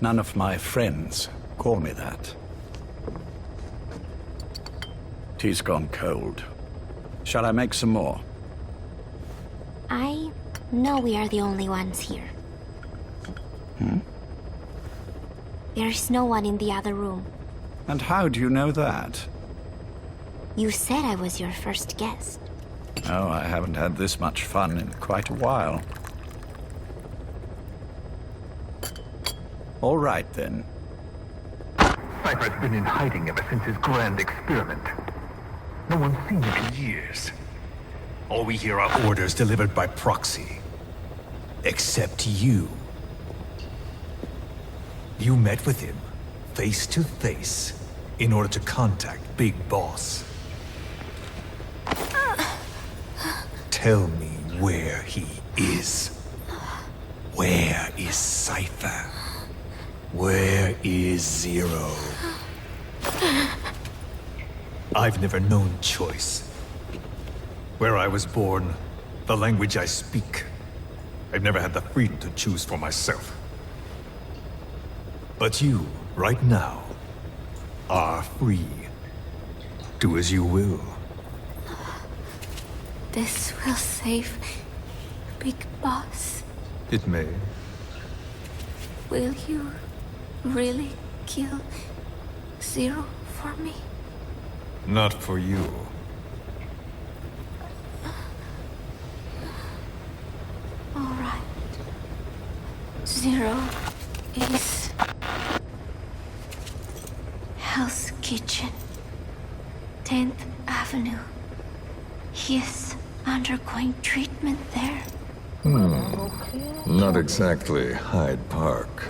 None of my friends call me that. Tea's gone cold. Shall I make some more? I know we are the only ones here. There is no one in the other room. And how do you know that? You said I was your first guest. Oh, I haven't had this much fun in quite a while. All right, then. Cypher's been in hiding ever since his grand experiment. No one's seen him in years. All we hear are orders delivered by proxy. Except you. You met with him, face to face, in order to contact Big Boss. Tell me where he is. Where is Cypher? Where is Zero? I've never known choice. Where I was born, the language I speak, I've never had the freedom to choose for myself. But you, right now, are free. Do as you will. This will save Big Boss. It may. Will you really kill Zero for me? Not for you. All right. Zero is Hell's Kitchen, 10th Avenue. He is undergoing treatment there. Not exactly Hyde Park.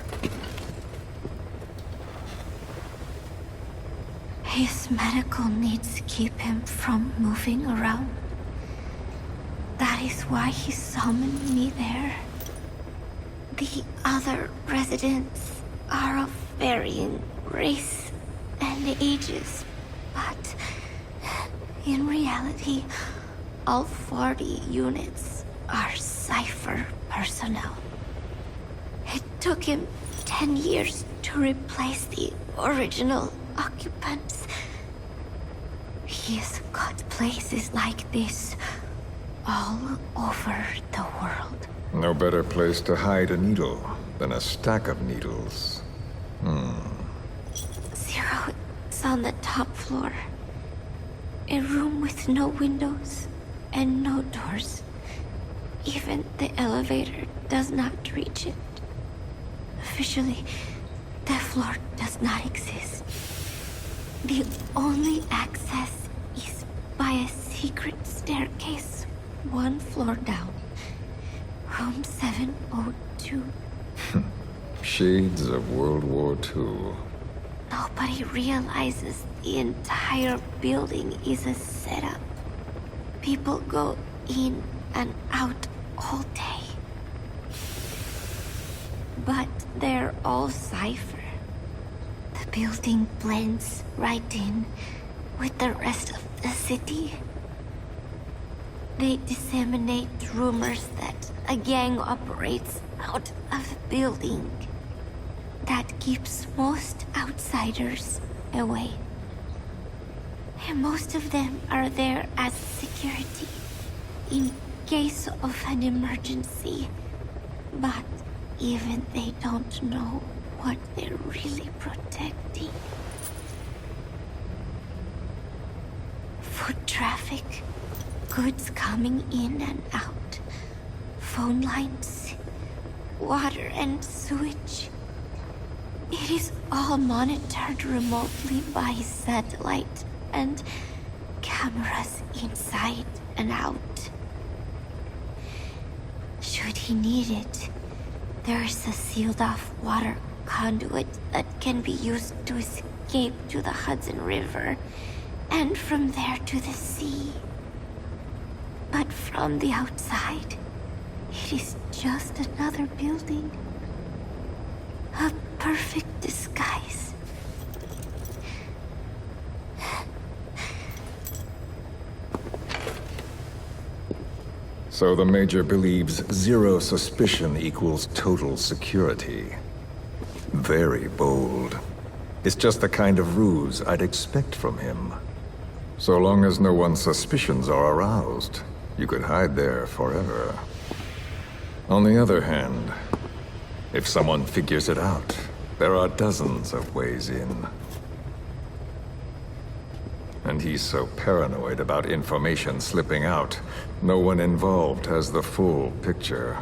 His medical needs keep him from moving around. That is why he summoned me there. The other residents are of varying race and ages, but in reality, all 40 units are Cypher personnel. It took him 10 years to replace the original occupants. He's got places like this all over the world. No better place to hide a needle than a stack of needles. Zero is on the top floor. A room with no windows and no doors. Even the elevator does not reach it. Officially, the floor does not exist. The only access is by a secret staircase 1 floor down. Room 702. Shades of World War II. Nobody realizes the entire building is a setup. People go in and out all day. But they're all Cypher. The building blends right in with the rest of the city. They disseminate rumors that a gang operates out of the building. That keeps most outsiders away. And most of them are there as security, in case of an emergency. But even they don't know what they're really protecting. Foot traffic, goods coming in and out, phone lines, water and sewage. It is all monitored remotely by satellite and cameras inside and out. Should he need it, there's a sealed-off water conduit that can be used to escape to the Hudson River, and from there to the sea. But from the outside, it is just another building. A perfect disguise. So the Major believes zero suspicion equals total security. very bold. It's just the kind of ruse I'd expect from him. So long as no one's suspicions are aroused, you could hide there forever. On the other hand, if someone figures it out, there are dozens of ways in. And he's so paranoid about information slipping out, no one involved has the full picture.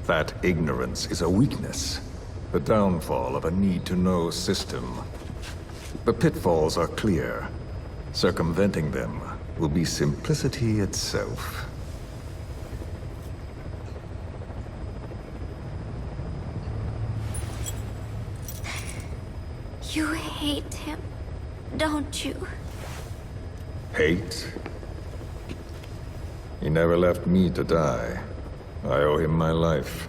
That ignorance is a weakness, the downfall of a need-to-know system. The pitfalls are clear. Circumventing them will be simplicity itself. You hate him, don't you? Hate? He never left me to die. I owe him my life.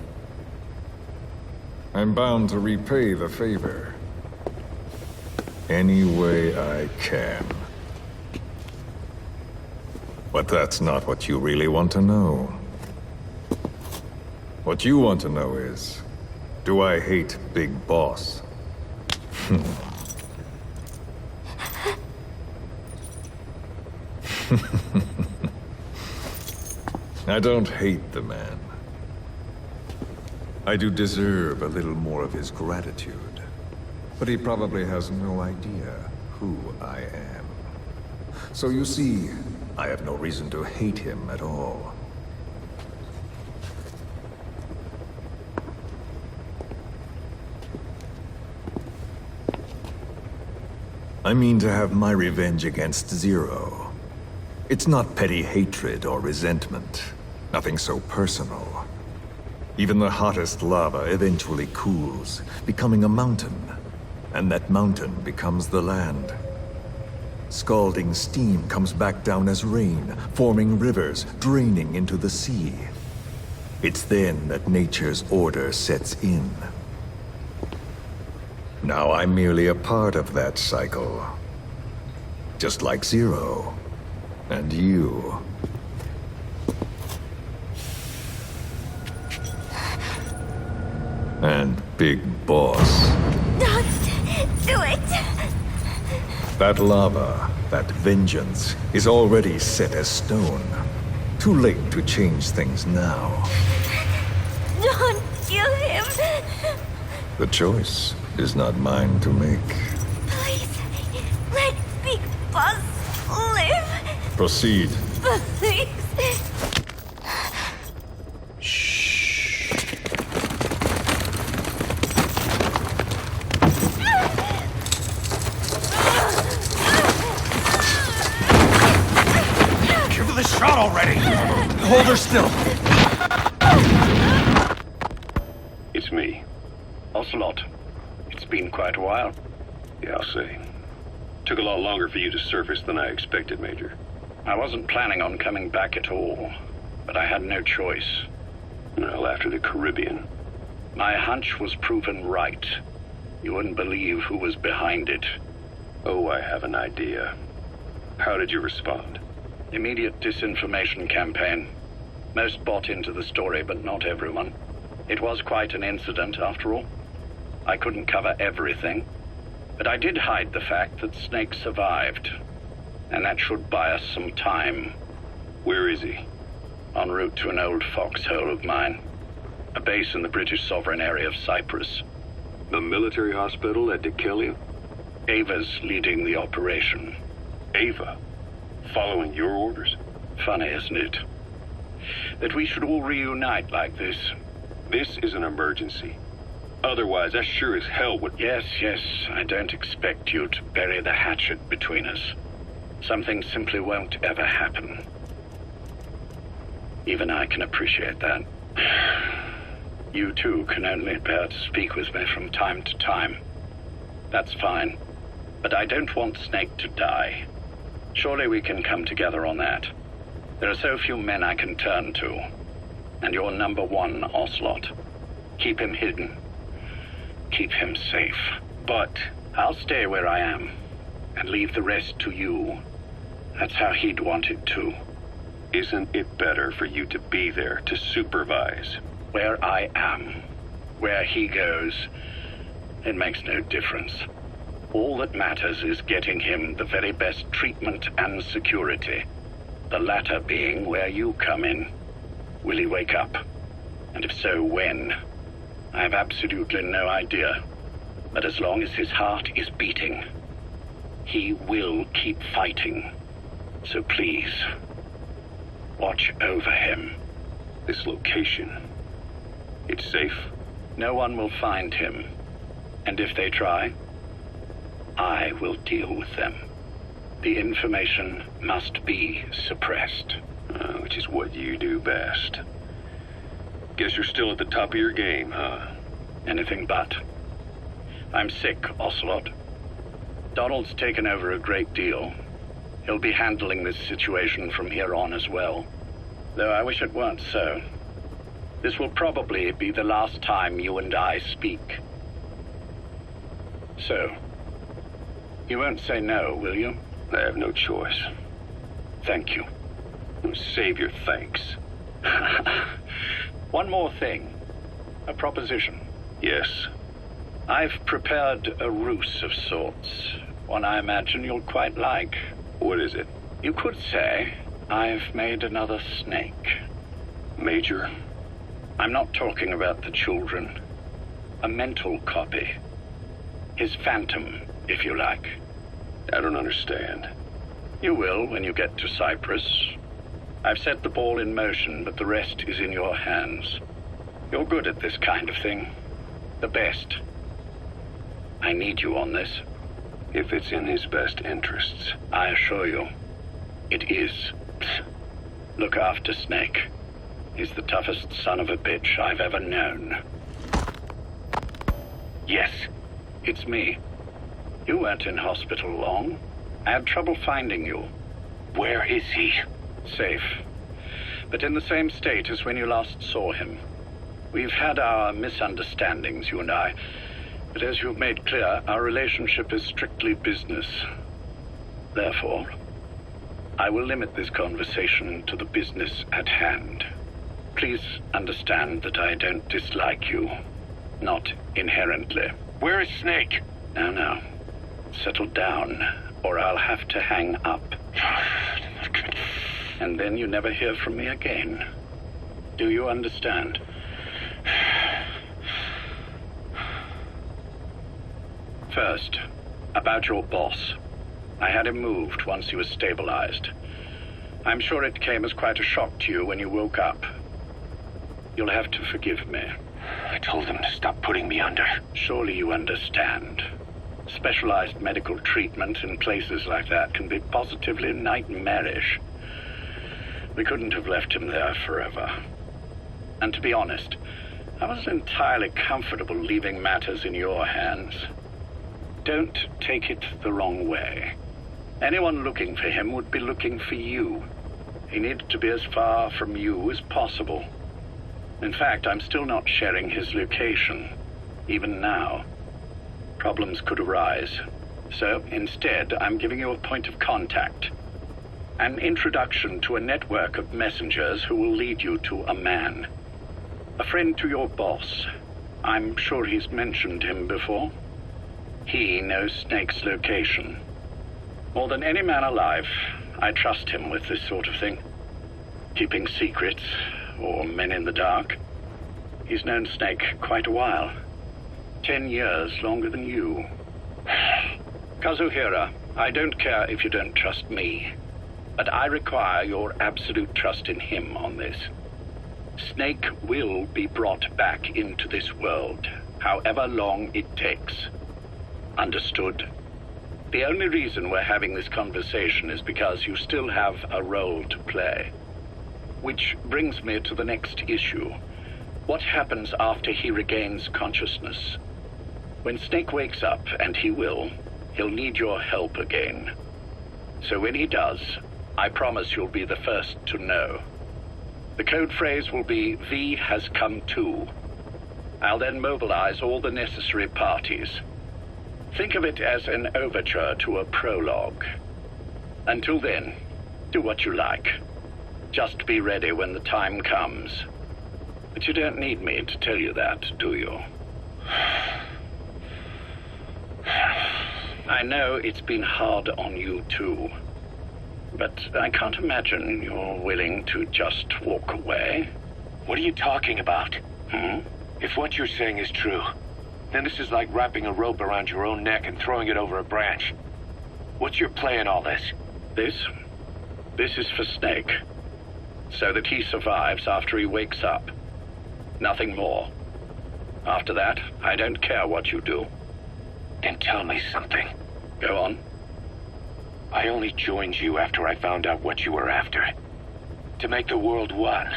I'm bound to repay the favor. Any way I can. But that's not what you really want to know. What you want to know is, do I hate Big Boss? I don't hate the man. I do deserve a little more of his gratitude. But he probably has no idea who I am. So you see, I have no reason to hate him at all. I mean to have my revenge against Zero. It's not petty hatred or resentment. Nothing so personal. Even the hottest lava eventually cools, becoming a mountain. And that mountain becomes the land. Scalding steam comes back down as rain, forming rivers, draining into the sea. It's then that nature's order sets in. Now I'm merely a part of that cycle. Just like Zero. And you. And Big Boss. Don't do it! That lava, that vengeance, is already set as stone. Too late to change things now. Don't kill him! The choice is not mine to make. Please, let Big Boss live! Proceed. Please! Give her the shot already! Hold her still! It's me, Ocelot. It's been quite a while. Yeah, I'll say. Took a lot longer for you to surface than I expected, Major. I wasn't planning on coming back at all, but I had no choice. Well, after the Caribbean. My hunch was proven right. You wouldn't believe who was behind it. Oh, I have an idea. How did you respond? Immediate disinformation campaign. Most bought into the story, but not everyone. It was quite an incident, after all. I couldn't cover everything, but I did hide the fact that Snake survived, and that should buy us some time. Where is he? En route to an old foxhole of mine. A base in the British sovereign area of Cyprus. The military hospital at Dikelia? Ava's leading the operation. Ava? Following your orders? Funny, isn't it? That we should all reunite like this. This is an emergency. Otherwise, I sure as hell would... Yes, I don't expect you to bury the hatchet between us. Something simply won't ever happen. Even I can appreciate that. You too can only bear to speak with me from time to time. That's fine. But I don't want Snake to die. Surely we can come together on that. There are so few men I can turn to. And you're number one, Ocelot. Keep him hidden. Keep him safe. But I'll stay where I am. And leave the rest to you. That's how he'd want it too. Isn't it better for you to be there to supervise? Where I am. Where he goes, It makes no difference. All that matters is getting him the very best treatment and security. The latter being where you come in. Will he wake up? And if so, when? I have absolutely no idea. But as long as his heart is beating, he will keep fighting. So please, watch over him. This location, it's safe? No one will find him. And if they try, I will deal with them. The information must be suppressed. Which is what you do best. Guess you're still at the top of your game, huh? Anything but. I'm sick, Ocelot. Donald's taken over a great deal. He'll be handling this situation from here on as well. Though I wish it weren't so. This will probably be the last time you and I speak. So, you won't say no, will you? I have no choice. Thank you. Save your thanks. One more thing. A proposition. Yes. I've prepared a ruse of sorts. One I imagine you'll quite like. What is it? You could say I've made another snake. Major? I'm not talking about the children. A mental copy. His phantom, if you like. I don't understand. You will when you get to Cyprus. I've set the ball in motion, but the rest is in your hands. You're good at this kind of thing. The best. I need you on this. If it's in his best interests. I assure you, it is. Look after Snake. He's the toughest son of a bitch I've ever known. Yes, it's me. You weren't in hospital long. I had trouble finding you. Where is he? Safe. But in the same state as when you last saw him. We've had our misunderstandings, you and I. But as you've made clear, our relationship is strictly business. Therefore, I will limit this conversation to the business at hand. Please understand that I don't dislike you. Not inherently. Where is Snake? No. Settle down, or I'll have to hang up. And then you never hear from me again. Do you understand? First, about your boss. I had him moved once he was stabilized. I'm sure it came as quite a shock to you when you woke up. You'll have to forgive me. I told him to stop putting me under. Surely you understand. Specialized medical treatment in places like that can be positively nightmarish. We couldn't have left him there forever. And to be honest, I wasn't entirely comfortable leaving matters in your hands. Don't take it the wrong way. Anyone looking for him would be looking for you. He needed to be as far from you as possible. In fact, I'm still not sharing his location, even now. Problems could arise. So instead, I'm giving you a point of contact. An introduction to a network of messengers who will lead you to a man. A friend to your boss. I'm sure he's mentioned him before. He knows Snake's location. More than any man alive, I trust him with this sort of thing. Keeping secrets, or men in the dark. He's known Snake quite a while. 10 years longer than you. Kazuhira, I don't care if you don't trust me, but I require your absolute trust in him on this. Snake will be brought back into this world, however long it takes. Understood? The only reason we're having this conversation is because you still have a role to play. Which brings me to the next issue. What happens after he regains consciousness? When Snake wakes up, and he will, he'll need your help again. So when he does, I promise you'll be the first to know. The code phrase will be, V has come to. I'll then mobilize all the necessary parties. Think of it as an overture to a prologue. Until then, do what you like. Just be ready when the time comes. But you don't need me to tell you that, do you? I know it's been hard on you too. But I can't imagine you're willing to just walk away. What are you talking about? If what you're saying is true, then this is like wrapping a rope around your own neck and throwing it over a branch. What's your play in all this? This is for Snake. So that he survives after he wakes up. Nothing more. After that, I don't care what you do. Then tell me something. Go on. I only joined you after I found out what you were after. To make the world one,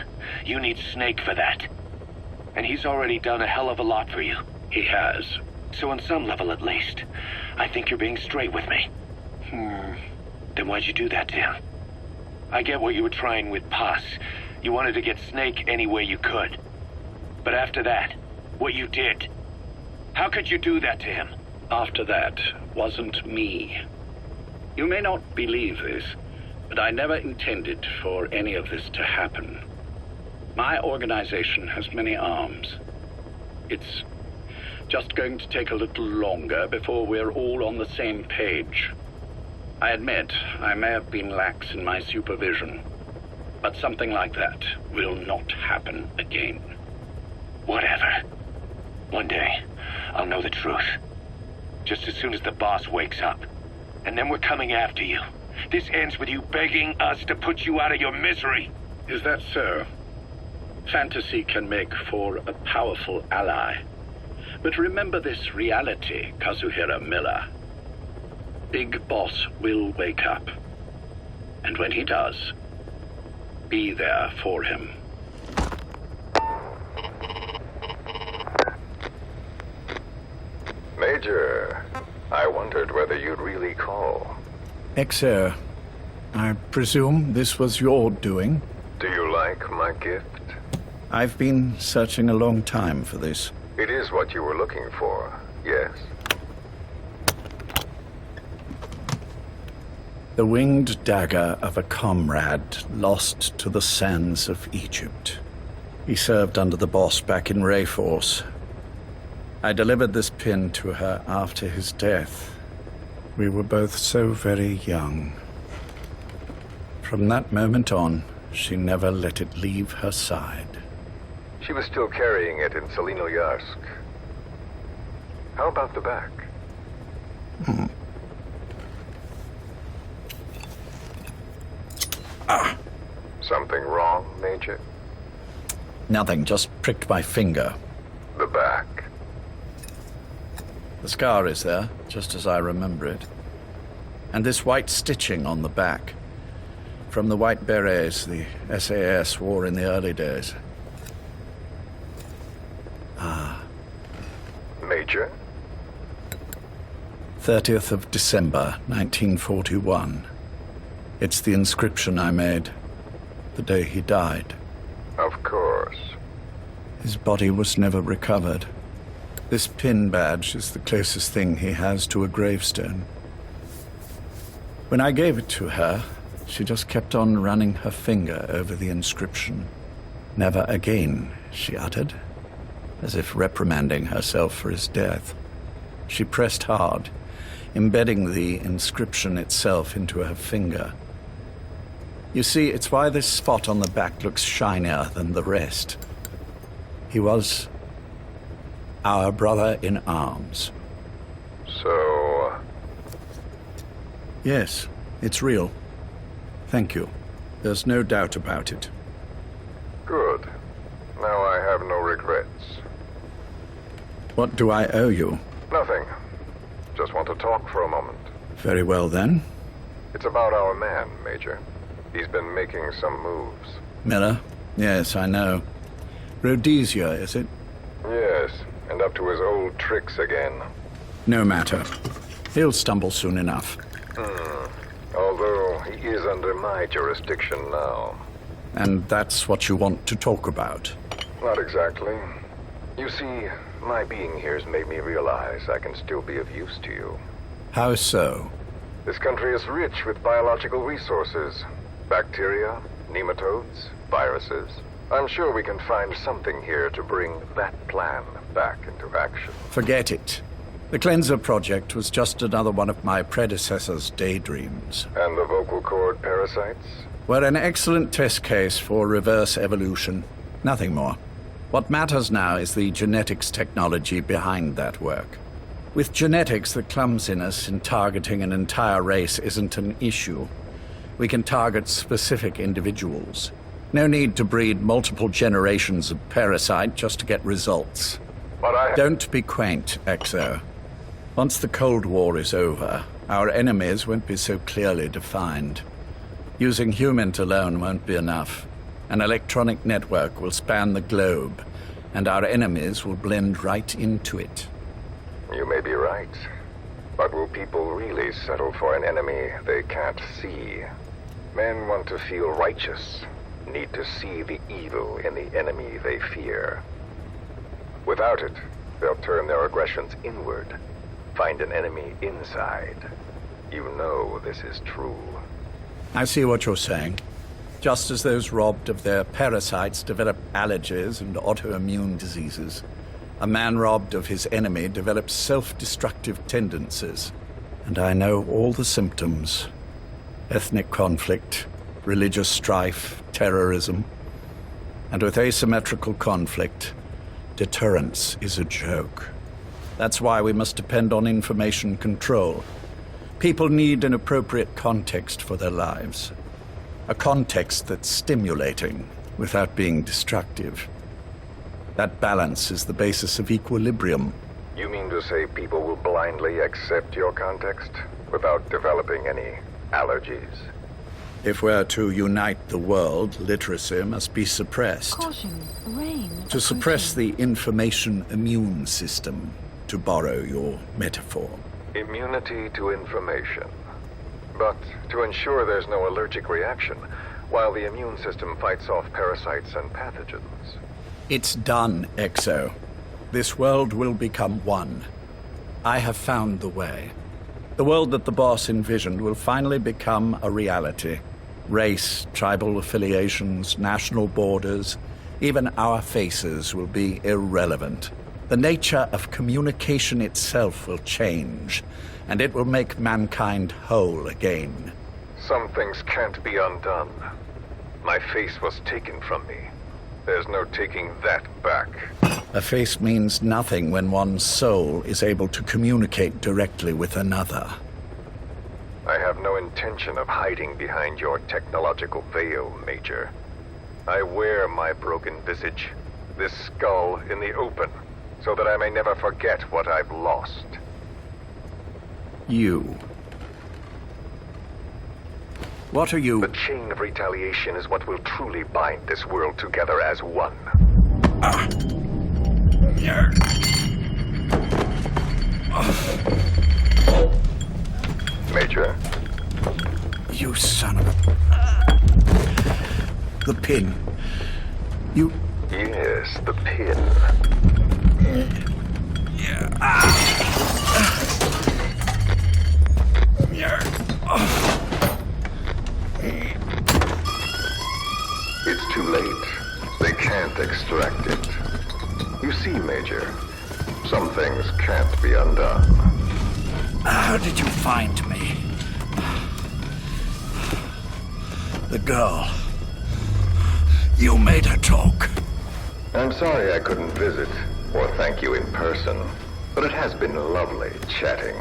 you need Snake for that. And he's already done a hell of a lot for you. He has. So on some level at least, I think you're being straight with me. Then why'd you do that to him? I get what you were trying with Paz. You wanted to get Snake any way you could. But after that, what you did, how could you do that to him? After that wasn't me. You may not believe this, but I never intended for any of this to happen. My organization has many arms. It's just going to take a little longer before we're all on the same page. I admit I may have been lax in my supervision, but something like that will not happen again. Whatever. One day, I'll know the truth. Just as soon as the boss wakes up. And then we're coming after you. This ends with you begging us to put you out of your misery. Is that so? Fantasy can make for a powerful ally. But remember this reality, Kazuhira Miller. Big Boss will wake up. And when he does, be there for him. Major, I wondered whether you'd really call. Exer, I presume this was your doing? Do you like my gift? I've been searching a long time for this. It is what you were looking for, yes? The winged dagger of a comrade lost to the sands of Egypt. He served under the boss back in Rayforce. I delivered this pin to her after his death. We were both so very young. From that moment on, she never let it leave her side. She was still carrying it in Selinoyarsk. How about the back? Something wrong, Major? Nothing, just pricked my finger. The back. The scar is there, just as I remember it. And this white stitching on the back. From the white berets the SAS wore in the early days. Major? 30th of December, 1941. It's the inscription I made the day he died. Of course. His body was never recovered. This pin badge is the closest thing he has to a gravestone. When I gave it to her, she just kept on running her finger over the inscription. Never again, she uttered, as if reprimanding herself for his death. She pressed hard, embedding the inscription itself into her finger. You see, it's why this spot on the back looks shinier than the rest. He was our brother in arms. So... Yes, it's real. Thank you. There's no doubt about it. Good. Now I have no regrets. What do I owe you? Nothing. Just want to talk for a moment. Very well, then. It's about our man, Major. He's been making some moves. Miller? Yes, I know. Rhodesia, is it? Yes, and up to his old tricks again. No matter. He'll stumble soon enough. Although he is under my jurisdiction now. And that's what you want to talk about? Not exactly. You see, my being here has made me realize I can still be of use to you. How so? This country is rich with biological resources. Bacteria, nematodes, viruses. I'm sure we can find something here to bring that plan back into action. Forget it. The Cleanser project was just another one of my predecessor's daydreams. And the vocal cord parasites? Were an excellent test case for reverse evolution. Nothing more. What matters now is the genetics technology behind that work. With genetics, the clumsiness in targeting an entire race isn't an issue. We can target specific individuals. No need to breed multiple generations of parasite just to get results. But Don't be quaint, Exo. Once the Cold War is over, our enemies won't be so clearly defined. Using humans alone won't be enough. An electronic network will span the globe, and our enemies will blend right into it. You may be right. But will people really settle for an enemy they can't see? Men want to feel righteous, need to see the evil in the enemy they fear. Without it, they'll turn their aggressions inward, find an enemy inside. You know this is true. I see what you're saying. Just as those robbed of their parasites develop allergies and autoimmune diseases, a man robbed of his enemy develops self-destructive tendencies. And I know all the symptoms. Ethnic conflict, religious strife, terrorism. And with asymmetrical conflict, deterrence is a joke. That's why we must depend on information control. People need an appropriate context for their lives. A context that's stimulating without being destructive. That balance is the basis of equilibrium. You mean to say people will blindly accept your context without developing any allergies? If we're to unite the world, literacy must be suppressed. Caution, rain. To suppress approaching. the information immune system, to borrow your metaphor. Immunity to information. But to ensure there's no allergic reaction, while the immune system fights off parasites and pathogens. It's done, Exo. This world will become one. I have found the way. The world that the boss envisioned will finally become a reality. Race, tribal affiliations, national borders, even our faces will be irrelevant. The nature of communication itself will change, and it will make mankind whole again. Some things can't be undone. My face was taken from me. There's no taking that back. A face means nothing when one's soul is able to communicate directly with another. I have no intention of hiding behind your technological veil, Major. I wear my broken visage, this skull in the open, so that I may never forget what I've lost. You. What are you? The chain of retaliation is what will truly bind this world together as one. Major? You son of a... The pin. You... Yes, the pin. It's too late. They can't extract it. You see, Major, some things can't be undone. How did you find me? The girl. You made her talk. I'm sorry I couldn't visit or thank you in person, but it has been lovely chatting.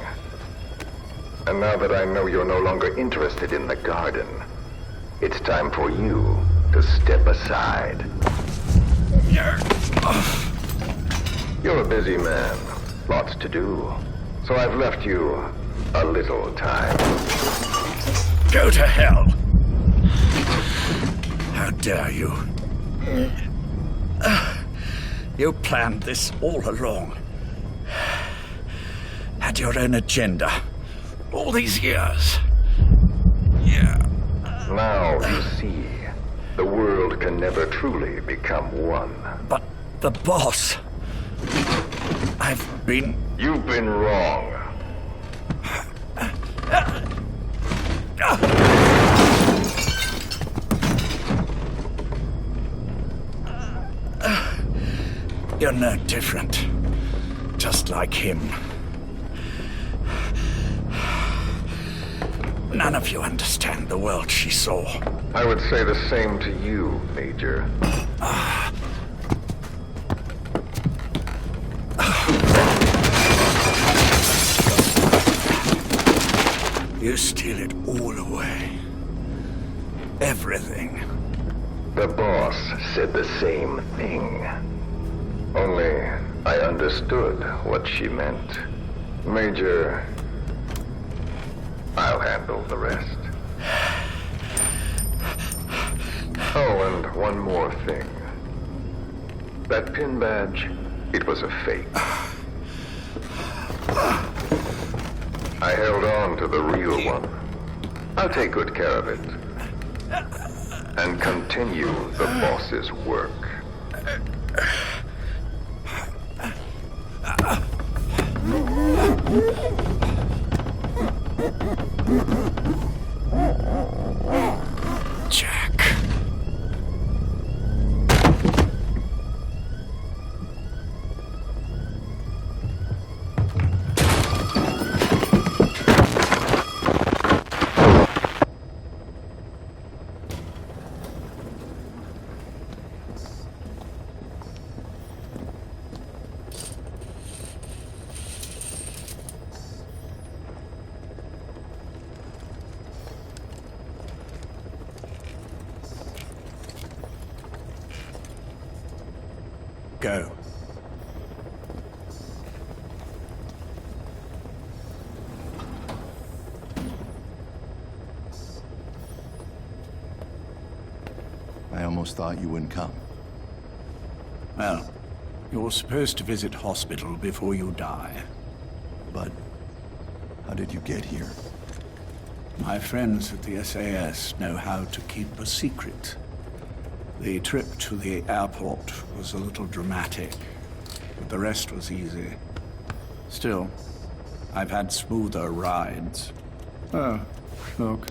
And now that I know you're no longer interested in the garden, it's time for you to step aside. You're a busy man, lots to do, so I've left you a little time. Go to hell! How dare you? You planned this all along. Had your own agenda. All these years. Now you see, the world can never truly become one. But the boss... You've been wrong. You're no different. Just like him. None of you understand the world she saw. I would say the same to you, Major. You steal it all away. Everything. The boss said the same thing. Only I understood what she meant. Major, I'll handle the rest. Oh, and one more thing. That pin badge, it was a fake. I held on to the real one. I'll take good care of it. And continue the boss's work. Jack. Go. I almost thought you wouldn't come. Well, you're supposed to visit hospital before you die. But how did you get here? My friends at the SAS know how to keep a secret. The trip to the airport was a little dramatic, but the rest was easy. Still, I've had smoother rides. Oh, look.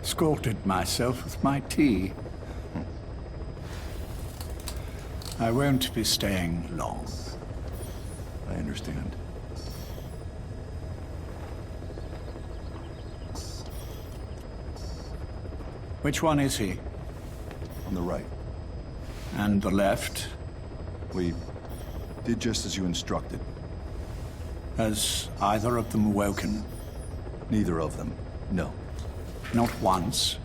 Escorted myself with my tea. I won't be staying long. I understand. Which one is he? On the right. And the left? We did just as you instructed. Has either of them woken? Neither of them. No. Not once.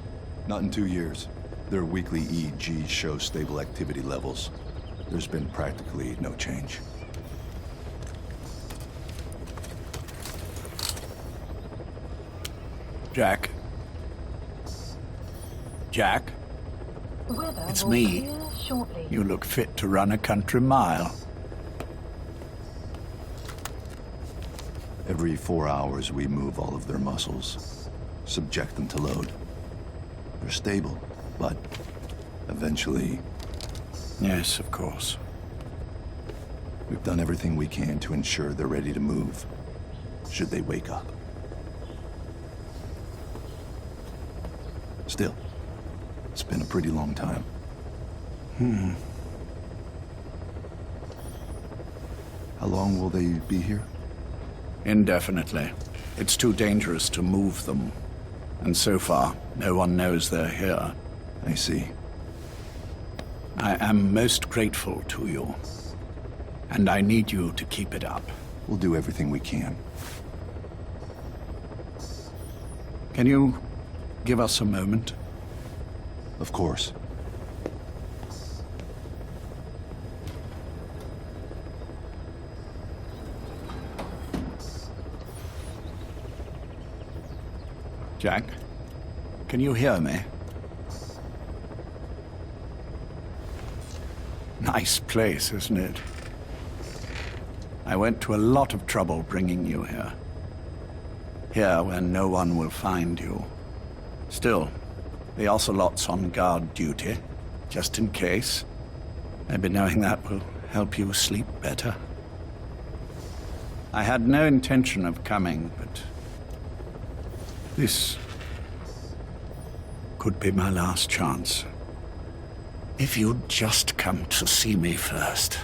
Not in 2 years. Their weekly EEGs show stable activity levels. There's been practically no change. Jack? Jack? It's me. You look fit to run a country mile. Every 4 hours, we move all of their muscles, subject them to load. They're stable, but eventually... Yes, of course. We've done everything we can to ensure they're ready to move, should they wake up. Still, it's been a pretty long time. How long will they be here? Indefinitely. It's too dangerous to move them. And so far, no one knows they're here. I see. I am most grateful to you. And I need you to keep it up. We'll do everything we can. Can you give us a moment? Of course. Jack, can you hear me? Nice place, isn't it? I went to a lot of trouble bringing you here. Here where no one will find you. Still, the Ocelot's on guard duty, just in case. Maybe knowing that will help you sleep better. I had no intention of coming, but this could be my last chance. If you'd just come to see me first.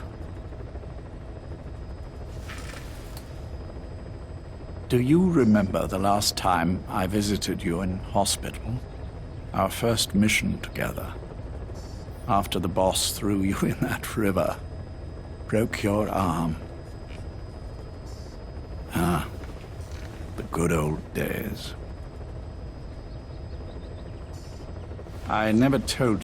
Do you remember the last time I visited you in hospital? Our first mission together. After the boss threw you in that river. Broke your arm. Ah, the good old days. I never told